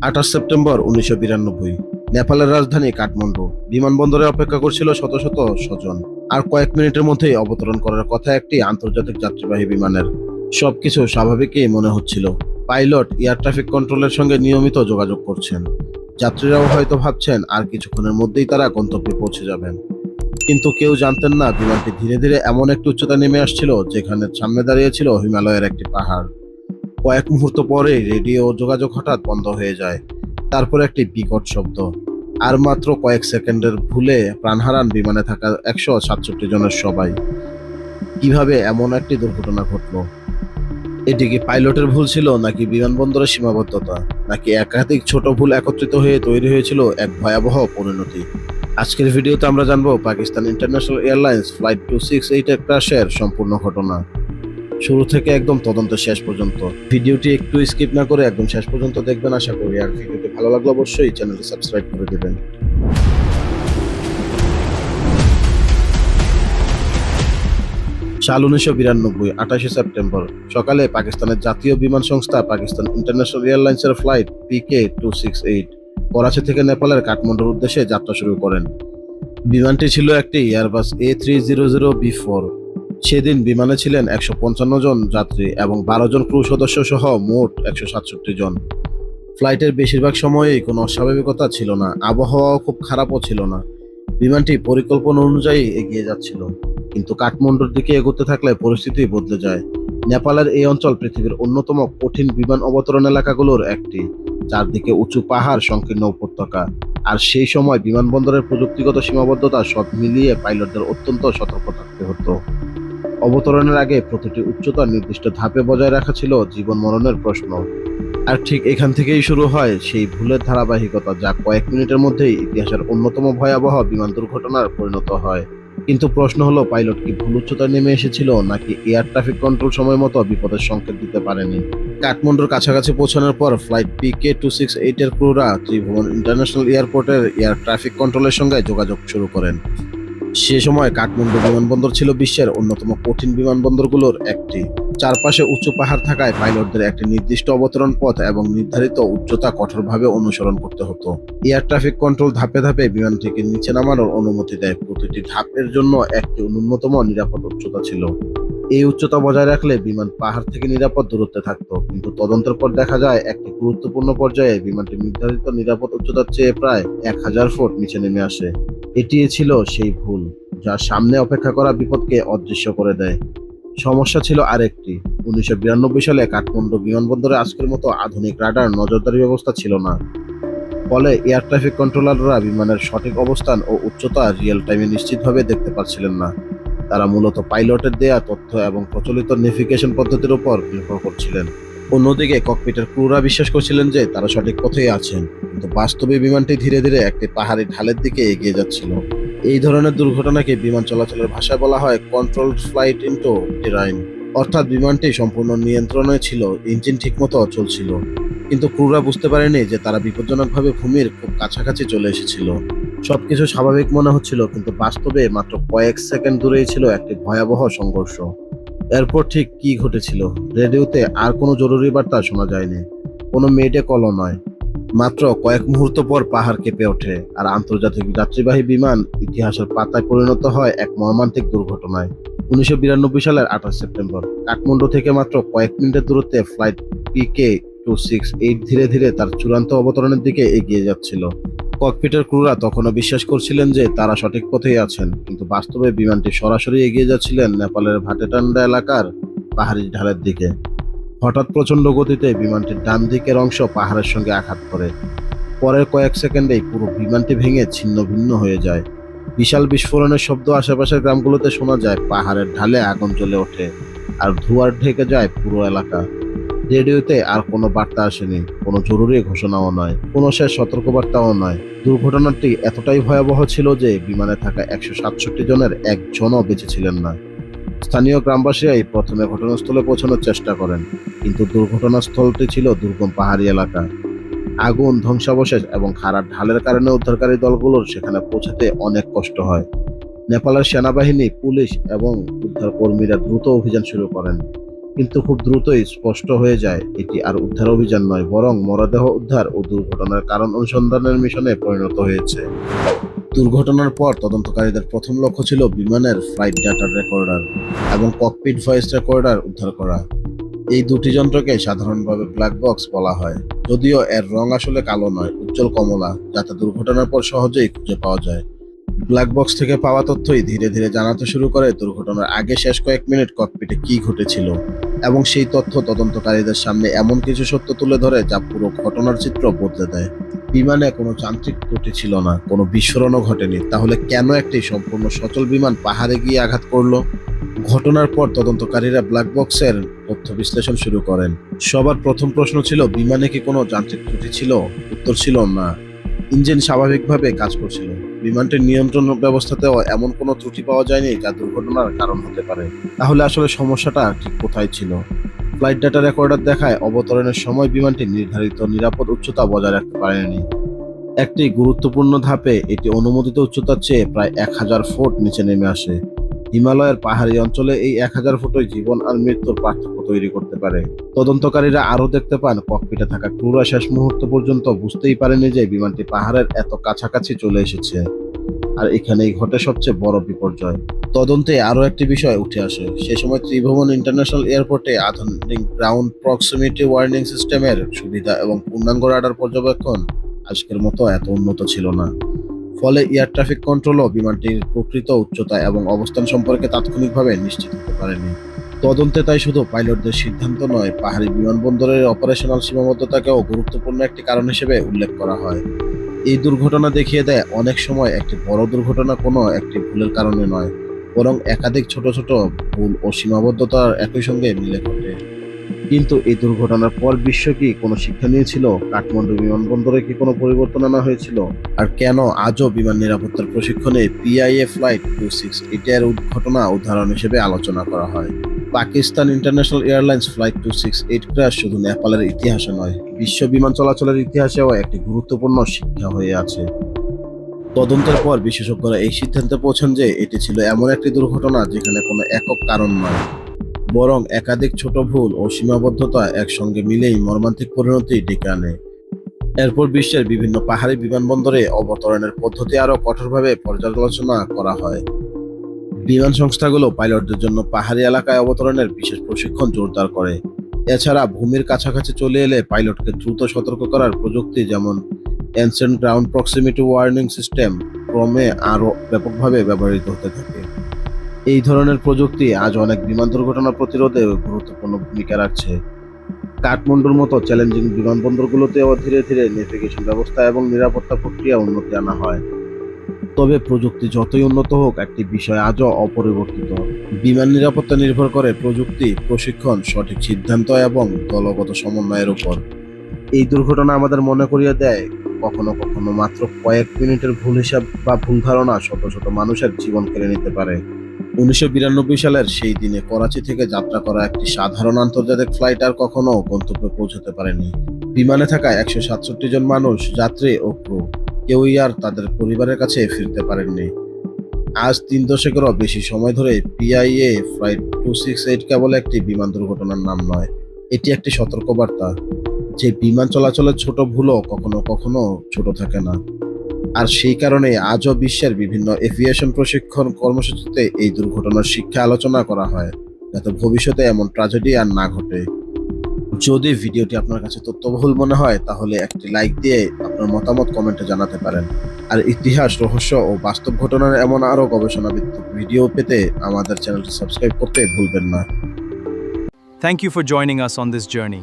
২৮ September ১৯৯২ নেপালের রাজধানী কাঠমান্ডু বিমানবন্দরে অপেক্ষা করছিল শত শত স্বজন। আর কয়েক মিনিটের মধ্যেই অবতরণ করার কথা একটি আন্তর্জাতিক যাত্রীবাহী বিমানের। সবকিছু স্বাভাবিকই মনে হচ্ছিল। পাইলট এয়ার ট্রাফিক কন্ট্রোলের সঙ্গে নিয়মিত যোগাযোগ করছেন। যাত্রীরাও হয়তো ভাবছেন আর কিছুক্ষণের মধ্যেই তারা গন্তব্যে পৌঁছে যাবেন। কিন্তু কেউ জানতেন না বিমানটি ধীরে ধীরে এমন একটি উচ্চতা নেমে আসছিল যেখানে সামনে দাঁড়িয়েছিল হিমালয়ের একটি পাহাড়। কয়েক মুহূর্ত পরেই রেডিও যোগাযোগ হঠাৎ বন্ধ হয়ে যায়। তারপর একটি বিকট শব্দ। আর মাত্র কয়েক সেকেন্ডের ভুলে প্রাণ হারান বিমানে থাকা ১৬৭ জনের সবাই। কিভাবে এমন একটি দুর্ঘটনা ঘটল? এটি কি পাইলটের ভুল ছিল, নাকি বিমানবন্দরের সীমাবদ্ধতা, নাকি একাধিক ছোট ভুল একত্রিত হয়ে তৈরি হয়েছিল এক ভয়াবহ পরিণতি? আজকের ভিডিওতে আমরা জানবো পাকিস্তান ইন্টারন্যাশনাল এয়ারলাইন্স ফ্লাইট 268 এর ক্র্যাশের সম্পূর্ণ ঘটনা, শুরু থেকে একদম তদন্ত শেষ পর্যন্ত। ভিডিওটি একটু স্কিপ না করে একদম শেষ পর্যন্ত দেখবেন আশা করি। আর ভিডিওটি ভালো লাগলে অবশ্যই চ্যানেলটি সাবস্ক্রাইব করে দেবেন। সাল ১৯৯২, ২৮ সেপ্টেম্বর সকালে পাকিস্তানের জাতীয় বিমান সংস্থা পাকিস্তান ইন্টারন্যাশনাল এয়ারলাইন্সের ফ্লাইট PK-268 করাচি থেকে নেপালের কাঠমান্ডুর উদ্দেশ্যে যাত্রা শুরু করেন। বিমানটি ছিল একটি এয়ারবাস A300B4। সেদিন বিমানে ছিলেন ১৫৫ জন যাত্রী এবং ১২ জন ক্রু সদস্য সহ মোট ১৬৭ জন। ফ্লাইটের বেশিরভাগ সময়েই কোনো অস্বাভাবিকতা ছিল না, আবহাওয়াও খুব খারাপও ছিল না। বিমানটি পরিকল্পনা অনুযায়ী এগিয়ে যাচ্ছিল। কিন্তু কাঠমান্ডুর দিকে এগোতে থাকলে পরিস্থিতি বদলে যায়। নেপালের এই অঞ্চল পৃথিবীর অন্যতম কঠিন বিমান অবতরণ এলাকাগুলোর একটি। চারদিকে উঁচু পাহাড়, সংকীর্ণ উপত্যকা। আর সেই সময় বিমানবন্দরের প্রযুক্তিগত সীমাবদ্ধতা সব মিলিয়ে পাইলটদের অত্যন্ত সতর্ক থাকতে হতো। অবতরণের আগে প্রতিটি উচ্চতা নির্দিষ্ট ধাপে বজায় রাখা ছিল জীবন মরণের প্রশ্ন। আর ঠিক এখান থেকেই শুরু হয় সেই ভুলের ধারাবাহিকতা, যা কয়েক মিনিটের মধ্যেই ইতিহাসের অন্যতম ভয়াবহ বিমান দুর্ঘটনার পরিণত হয়। কিন্তু প্রশ্ন হলো, পাইলট কি ভুল উচ্চতায় নেমে এসেছিল, নাকি এয়ার ট্রাফিক কন্ট্রোল সময় মতো বিপদের সংকেত দিতে পারেনি? কাঠমান্ডুর কাছাকাছি পৌঁছানোর পর ফ্লাইট PK-268 এর ক্রুরা ত্রিভুবন ইন্টারন্যাশনাল এয়ারপোর্টের এয়ার ট্রাফিক কন্ট্রোলের সঙ্গে যোগাযোগ শুরু করেন। সে সময় কাঠমান্ডু বিমানবন্দর ছিল বিশ্বের অন্যতম কঠিন বিমানবন্দরগুলোর একটি। চারপাশে উঁচু পাহাড় থাকায় পাইলটদের একটি নির্দিষ্ট অবতরণ পথ এবং নির্ধারিত উচ্চতা কঠোরভাবে অনুসরণ করতে হতো। এয়ার ট্রাফিক কন্ট্রোল ধাপে ধাপে বিমানটিকে নিচে নামানোর অনুমতি দেয়। প্রতিটি ধাপের জন্য একটি ন্যূনতম নিরাপদ উচ্চতা ছিল। এই উচ্চতা বজায় রাখলে বিমান পাহাড় থেকে নিরাপদ দূরত্বে থাকতো। কিন্তু তদন্তের পর দেখা যায় একটি গুরুত্বপূর্ণ পর্যায়ে বিমানটি নির্ধারিত নিরাপদ উচ্চতার চেয়ে প্রায় ১০০০ ফুট নিচে নেমে আসে। এটি ছিল সেই ভুল যা সামনে অপেক্ষা করা বিপদকে অদৃশ্য করে দেয়। সমস্যা ছিল আরেকটি। ১৯৯২ সালে কাঠমান্ডু বিমানবন্দরে আজকের মতো আধুনিক রাডার নজরদারি ব্যবস্থা ছিল না। ফলে এয়ার ট্রাফিক কন্ট্রোলাররা বিমানের সঠিক অবস্থান ও উচ্চতা রিয়েল টাইমে নিশ্চিতভাবে দেখতে পারছিলেন না। তারা মূলত পাইলটের দেয়া তথ্য এবং প্রচলিত নেভিগেশন পদ্ধতির উপর নির্ভর করছিলেন। অন্যদিকে ককপিটের ক্রুরা বিশ্বাস করছিলেন যে তারা সঠিক পথেই আছেন, কিন্তু বাস্তবে বিমানটি ধীরে ধীরে একটি পাহাড়ি ঢালের দিকে এগিয়ে যাচ্ছিল। এই ধরনের দুর্ঘটনাকে বিমান চলাচলের ভাষায় বলা হয় কন্ট্রোলড ফ্লাইট ইনটু টেরাইন। অর্থাৎ বিমানটি সম্পূর্ণ নিয়ন্ত্রণে ছিল, ইঞ্জিন ঠিকমতো চলছিল, কিন্তু ক্রুরা বুঝতে পারেনি যে তারা বিপজ্জনকভাবে ভূমির খুব কাছাকাছি চলে এসেছিল। সবকিছু স্বাভাবিক মনে হচ্ছিল, কিন্তু বাস্তবে মাত্র কয়েক সেকেন্ড দূরেই ছিল একটি ভয়াবহ সংঘর্ষ। এরপর ঠিক কি ঘটেছিল? রেডিওতে আর কোনো জরুরি বার্তা শোনা যায়নি, কোনো মেডে কলও নয়। মাত্র কয়েক মুহূর্ত পর পাহাড় কেঁপে ওঠে, আর আন্তর্জাতিক যাত্রীবাহী বিমান ইতিহাসের পাতায় পরিণত হয় এক মর্মান্তিক দুর্ঘটনায়। ১৯৯২ সালের ২৮ সেপ্টেম্বর কাঠমান্ডু থেকে মাত্র কয়েক মিনিটের দূরত্বে ফ্লাইট PK-268 ধীরে ধীরে তার চূড়ান্ত অবতরণের দিকে এগিয়ে যাচ্ছিল। ককপিটের ক্রুরা তখনও বিশ্বাস করছিলেন যে তারা সঠিক পথেই আছেন, কিন্তু বাস্তবে বিমানটি সরাসরি এগিয়ে যাচ্ছিলেন নেপালের ভাটেটান্ডা এলাকার পাহাড়ি ঢালের দিকে। হঠাৎ প্রচণ্ড গতিতে বিমানটির ডান দিকের অংশ পাহাড়ের সঙ্গে আঘাত করে। পরের কয়েক সেকেন্ডেই পুরো বিমানটি ভেঙে ছিন্ন ভিন্ন হয়ে যায়। বিশাল বিস্ফোরণের শব্দ আশেপাশের গ্রামগুলোতে শোনা যায়। পাহাড়ের ঢালে আগুন জ্বলে ওঠে আর ধোঁয়ার ঢেকে যায় পুরো এলাকা। রেডিওতে আর কোনো বার্তা আসেনি, কোনো জরুরি ঘোষণাও নয়, কোনো শেষ সতর্কবার্তাও নয়। দুর্ঘটনাটি এতটাই ভয়াবহ ছিল যে বিমানে থাকা ১৬৭ জনের একজনও বেঁচে ছিলেন না। স্থানীয় গ্রামবাসীরাই প্রথমে ঘটনাস্থলে পৌঁছানোর চেষ্টা করেন, কিন্তু দুর্ঘটনাস্থলটি ছিল দুর্গম পাহাড়ি এলাকা। আগুন, ধ্বংসাবশেষ এবং খাড়া ঢালের কারণে উদ্ধারকারী দলগুলোর সেখানে পৌঁছাতে অনেক কষ্ট হয়। নেপালের সেনাবাহিনী, পুলিশ এবং উদ্ধার কর্মীরা দ্রুত অভিযান শুরু করেন। কিন্তু খুব দ্রুতই স্পষ্ট হয়ে যায় এটি আর উদ্ধার অভিযান নয়, বরং মরদেহ উদ্ধার ও দুর্ঘটনার কারণ অনুসন্ধানের মিশনে পরিণত হয়েছে। দুর্ঘটনার পর তদন্তকারীদের প্রথম লক্ষ্য ছিল বিমানের ফ্লাইট ডাটা রেকর্ডার এবং ককপিট ভয়েস রেকর্ডার উদ্ধার করা। এই দুটি যন্ত্রকে সাধারণভাবে ব্ল্যাক বক্স বলা হয়, যদিও এর রং আসলে কালো নয়, উজ্জ্বল কমলা, যাতে দুর্ঘটনার পর সহজেই খুঁজে পাওয়া যায়। ব্ল্যাক বক্স থেকে পাওয়া তথ্যই ধীরে ধীরে জানাতে শুরু করে দুর্ঘটনার আগে শেষ কয়েক মিনিট ককপিটে কি ঘটেছিল, এবং সেই তথ্য তদন্তকারীদের সামনে এমন কিছু সত্য তুলে ধরে যা পুরো ঘটনার চিত্র বদলে দেয়। বিমানে কোনো যান্ত্রিক ত্রুটি ছিল না, কোনো বিস্ফোরণও ঘটেনি, তাহলে কেন একটি সম্পূর্ণ সচল বিমান পাহাড়ে গিয়ে আঘাত করলো? ঘটনার পর তদন্তকারীরা ব্ল্যাক বক্সের তথ্য বিশ্লেষণ শুরু করেন। সবার প্রথম প্রশ্ন ছিল, বিমানে কি কোনো যান্ত্রিক ত্রুটি ছিল? উত্তর ছিল না। ইঞ্জিন স্বাভাবিকভাবে কাজ করছিল। বিমানটির নিয়ন্ত্রণ ব্যবস্থাতেও এমন কোনো ত্রুটি পাওয়া যায়নি যা দুর্ঘটনার কারণ হতে পারে। তাহলে আসলে সমস্যাটা ঠিক কোথায় ছিল? ফ্লাইট ডাটা রেকর্ডার দেখায় অবতরণের সময় বিমানটি নির্ধারিত নিরাপদ উচ্চতা বজায় রাখতে পারেনি। একটি গুরুত্বপূর্ণ ধাপে এটি অনুমোদিত উচ্চতার চেয়ে প্রায় 1000 ফুট নিচে নেমে আসে। হিমালয়ের পাহাড়ি অঞ্চলে এই 1000 ফুটই জীবন আর মৃত্যুর পার্থক্য তৈরি করতে পারে। তদন্তকারীরা আরও দেখতে পান, ককপিটে থাকা ক্রুরা শেষ মুহূর্ত পর্যন্ত বুঝতেই পারেনি যে বিমানটি পাহাড়ের এত কাছাকাছি চলে এসেছে। আর এখানেই ঘটে সবচেয়ে বড় বিপর্যয়। তদন্তে আরও একটি বিষয় উঠে আসে। সে সময় ত্রিভুবন ইন্টারন্যাশনাল এয়ারপোর্টে আধুনিক গ্রাউন্ড প্রক্সিমিটি ওয়ার্নিং সিস্টেমের সুবিধা এবং পূর্ণাঙ্গ রাডার পর্যবেক্ষণ আজকের মতো এত উন্নত ছিল না। ফলে এয়ার ট্রাফিক কন্ট্রোলও বিমানটির প্রকৃত উচ্চতা এবং অবস্থান সম্পর্কে তাৎক্ষণিকভাবে নিশ্চিত হতে পারেনি। তদন্তে তাই শুধু পাইলটদের সিদ্ধান্ত নয়, পাহাড়ি বিমানবন্দরের অপারেশনাল সীমাবদ্ধতাকেও গুরুত্বপূর্ণ একটি কারণ হিসেবে উল্লেখ করা হয়। এই দুর্ঘটনা দেখিয়ে দেয় অনেক সময় একটি বড় দুর্ঘটনা কোনো একটি ভুলের কারণে নয়, বরং একাধিক ছোট ছোট ভুল ও সীমাবদ্ধতার একই সঙ্গে মিলে ঘটে। কিন্তু এই দুর্ঘটনার পর বিশ্ব কি কোনো শিক্ষা নিয়েছিল? কাঠমান্ডু বিমানবন্দরে কি কোনো পরিবর্তন আনা হয়েছিল? আর কেন আজও বিমান নিরাপত্তার প্রশিক্ষণে পিআইএ ফ্লাইট 268 এর ঘটনা উদাহরণ হিসেবে আলোচনা করা হয়? Pakistan international airlines flight 268 crash শুধু নেপালের ইতিহাসে নয়, বিশ্ব বিমান চলাচলের ইতিহাসেও একটি গুরুত্বপূর্ণ শিক্ষা হয়ে আছে। তদন্তের পর বিশেষজ্ঞরা এই সিদ্ধান্তে পৌঁছান যে এটি ছিল এমন একটি দুর্ঘটনা যেখানে কোনো একক কারণ নয়, বরং একাধিক ছোট ভুল ও সীমাবদ্ধতা একসঙ্গে মিলেই মর্মান্তিক পরিণতি ডেকে আনে। এরপর বিশ্বের বিভিন্ন পাহাড়ি বিমানবন্দরে অবতরণের পদ্ধতি আরও কঠোরভাবে পর্যালোচনা করা হয়। বিমান সংস্থাগুলো পাইলটদের জন্য পাহাড়ি এলাকায় অবতরণের বিশেষ প্রশিক্ষণ জোরদার করে। এছাড়া ভূমির কাছাকাছি চলে এলে পাইলটকে দ্রুত সতর্ক করার প্রযুক্তি, যেমন ancient ground proximity warning system, ক্রমে আরও ব্যাপকভাবে ব্যবহৃত হতে থাকে। এই ধরনের প্রযুক্তি আজ অনেক বিমান দুর্ঘটনা প্রতিরোধে গুরুত্বপূর্ণ ভূমিকা রাখছে। কাঠমান্ডুর মতো চ্যালেঞ্জিং বিমানবন্দরগুলোতেও ধীরে ধীরে নেভিগেশন ব্যবস্থা এবং নিরাপত্তা প্রক্রিয়া উন্নতি আনা হয়। তবে প্রযুক্তি যতই উন্নত হোক, একটি বিষয় আজও অপরিবর্তিত। বিমান নিরাপত্তা নির্ভর করে প্রযুক্তি, প্রশিক্ষণ, সঠিক সিদ্ধান্ত এবং দলগত সমন্বয়ের উপর। এই দুর্ঘটনা আমাদের মনে করিয়ে দেয়, কখনো কখনো মাত্র কয়েক মিনিটের ভুল হিসাব বা ভুল ধারণা শত শত মানুষের জীবন কেড়ে নিতে পারে। 1992 সালের সেই দিনে করাচি থেকে যাত্রা করা একটি সাধারণ আন্তর্জাতিক ফ্লাইট আর কখনো গন্তব্যে পৌঁছতে পারেনি। বিমানে থাকা 167 জন মানুষ, যাত্রী ও ক্রু, কেউই আর তাদের পরিবারের কাছে ফিরতে পারেননি। আজ 3 দশকেরও বেশি সময় ধরে পিআইএ ফ্লাইট 268 কেবল একটি বিমান দুর্ঘটনার নাম নয়, এটি একটি সতর্কবার্তা যে বিমান চলাচলের ছোট ভুলও কখনো কখনো ছোট থাকে না। আর সেই কারণে আজও বিশ্বের বিভিন্ন এভিয়েশন প্রশিক্ষণ কর্মসূচিতে এই দুর্ঘটনার শিক্ষা আলোচনা করা হয়, যাতে ভবিষ্যতে এমন ট্র্যাজেডি আর না ঘটে। যদি ভিডিওটি আপনার কাছে তথ্যবহুল মনে হয়, তাহলে একটি লাইক দিয়ে আপনার মতামত কমেন্টে জানাতে পারেন। আর ইতিহাস, রহস্য ও বাস্তব ঘটনার এমন আরও গবেষণাভিত্তিক ভিডিও পেতে আমাদের চ্যানেলটি সাবস্ক্রাইব করতে ভুলবেন না। Thank you for joining us on this journey.